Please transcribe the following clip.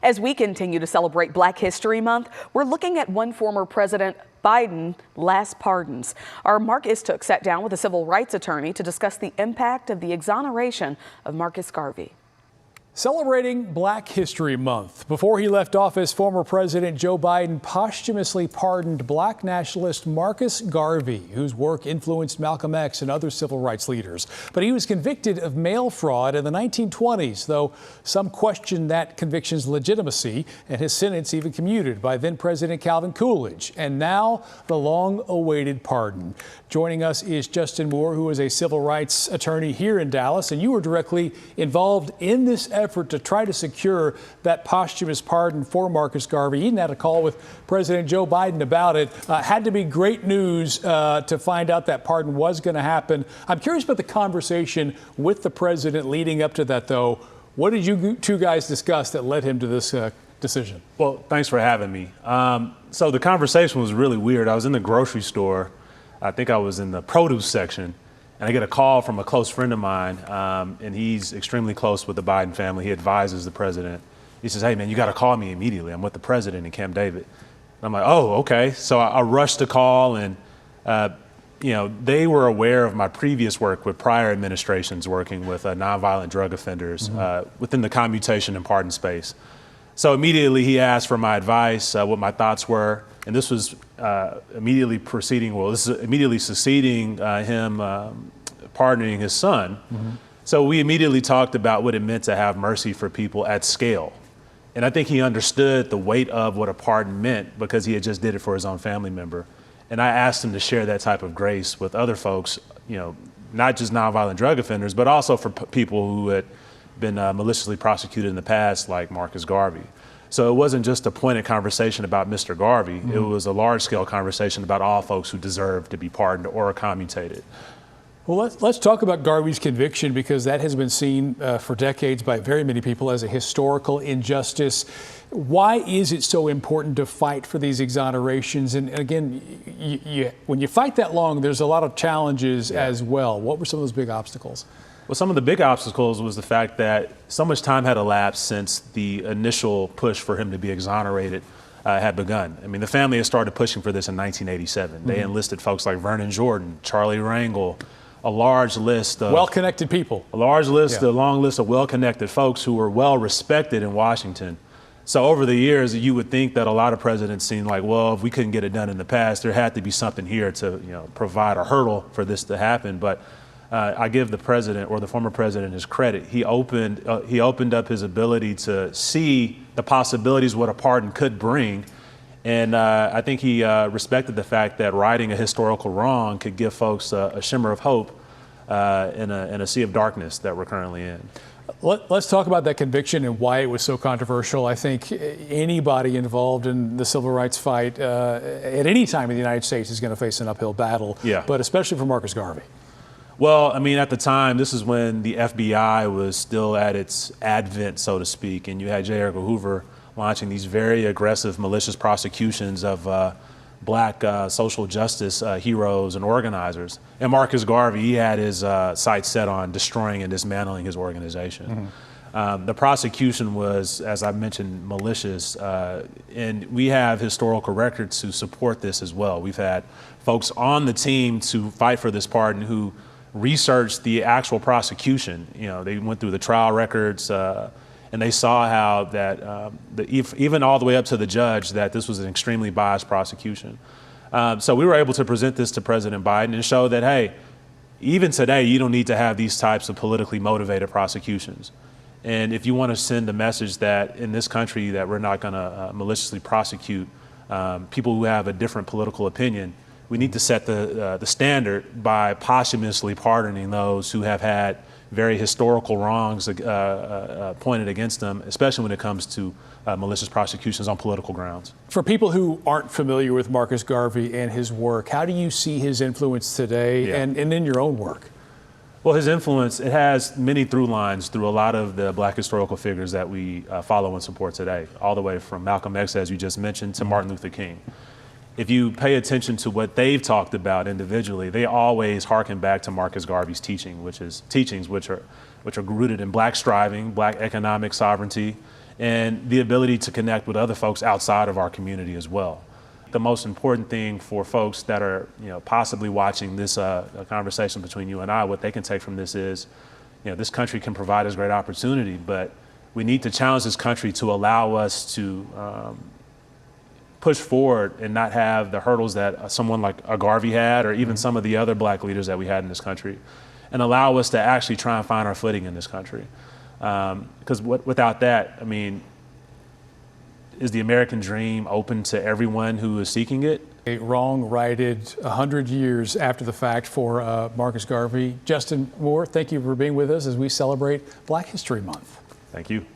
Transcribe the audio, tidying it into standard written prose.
As we continue to celebrate Black History Month, we're looking at one former President Biden's last pardons. Our Marc Istook sat down with a civil rights attorney to discuss the impact of the exoneration of Marcus Garvey. Celebrating Black History Month. Before he left office, former President Joe Biden posthumously pardoned Black nationalist Marcus Garvey, whose work influenced Malcolm X and other civil rights leaders. But he was convicted of mail fraud in the 1920s, though some questioned that conviction's legitimacy, and his sentence even commuted by then President Calvin Coolidge. And now the long-awaited pardon. Joining us is Justin Moore, who is a civil rights attorney here in Dallas, and you were directly involved in this effort to try to secure that posthumous pardon for Marcus Garvey. You even had a call with President Joe Biden about it. Had to be great news to find out that pardon was going to happen. I'm curious about the conversation with the president leading up to that, though. What did you two guys discuss that led him to this decision? Well, thanks for having me. So the conversation was really weird. I was in the grocery store. I think I was in the produce section, and I get a call from a close friend of mine, and he's extremely close with the Biden family. He advises the president. He says, "Hey, man, you got to call me immediately. I'm with the president in Camp David." And I'm like, "Oh, okay." So I rushed the call, and they were aware of my previous work with prior administrations working with nonviolent drug offenders within the commutation and pardon space. So immediately he asked for my advice, what my thoughts were, and this was immediately succeeding him pardoning his son. So we immediately talked about what it meant to have mercy for people at scale. And I think he understood the weight of what a pardon meant because he had just did it for his own family member. And I asked him to share that type of grace with other folks, not just nonviolent drug offenders, but also for people who had been maliciously prosecuted in the past, like Marcus Garvey. So it wasn't just a pointed conversation about Mr. Garvey. It was a large-scale conversation about all folks who deserve to be pardoned or commutated. Well, let's talk about Garvey's conviction, because that has been seen for decades by very many people as a historical injustice. Why is it so important to fight for these exonerations? And again, when you fight that long, there's a lot of challenges as well. What were some of those big obstacles? Well, some of the big obstacles was the fact that so much time had elapsed since the initial push for him to be exonerated had begun. I mean, the family had started pushing for this in 1987. They enlisted folks like Vernon Jordan, Charlie Rangel, a large list of well-connected people. A long list of well-connected folks who were well-respected in Washington. So over the years, you would think that a lot of presidents seemed like, well, if we couldn't get it done in the past, there had to be something here to provide a hurdle for this to happen. But I give the president, or the former president, his credit. He opened up his ability to see the possibilities what a pardon could bring. And I think he respected the fact that righting a historical wrong could give folks a shimmer of hope in a sea of darkness that we're currently in. Let's talk about that conviction and why it was so controversial. I think anybody involved in the civil rights fight at any time in the United States is going to face an uphill battle, but especially for Marcus Garvey. Well, I mean, at the time, this is when the FBI was still at its advent, so to speak, and you had J. Edgar Hoover launching these very aggressive, malicious prosecutions of Black social justice heroes and organizers. And Marcus Garvey, he had his sights set on destroying and dismantling his organization. The prosecution was, as I mentioned, malicious, and we have historical records to support this as well. We've had folks on the team to fight for this pardon who researched the actual prosecution. They went through the trial records, and they saw how that, even all the way up to the judge, that this was an extremely biased prosecution. So we were able to present this to President Biden and show that, hey, even today, you don't need to have these types of politically motivated prosecutions. And if you want to send a message that in this country that we're not going to maliciously prosecute people who have a different political opinion, we need to set the standard by posthumously pardoning those who have had very historical wrongs pointed against them, especially when it comes to malicious prosecutions on political grounds. For people who aren't familiar with Marcus Garvey and his work, how do you see his influence today and in your own work? Well, his influence, it has many through lines through a lot of the Black historical figures that we follow and support today, all the way from Malcolm X, as you just mentioned, to Martin Luther King. If you pay attention to what they've talked about individually, they always harken back to Marcus Garvey's teachings, which are rooted in Black striving, Black economic sovereignty, and the ability to connect with other folks outside of our community as well. The most important thing for folks that are, possibly watching this conversation between you and I, what they can take from this is, this country can provide us great opportunity, but we need to challenge this country to allow us to push forward and not have the hurdles that someone like a Garvey had, or even some of the other black leaders that we had in this country, and allow us to actually try and find our footing in this country. Because without that, is the American dream open to everyone who is seeking it? A wrong righted 100 years after the fact for Marcus Garvey. Justin Moore, thank you for being with us as we celebrate Black History Month. Thank you.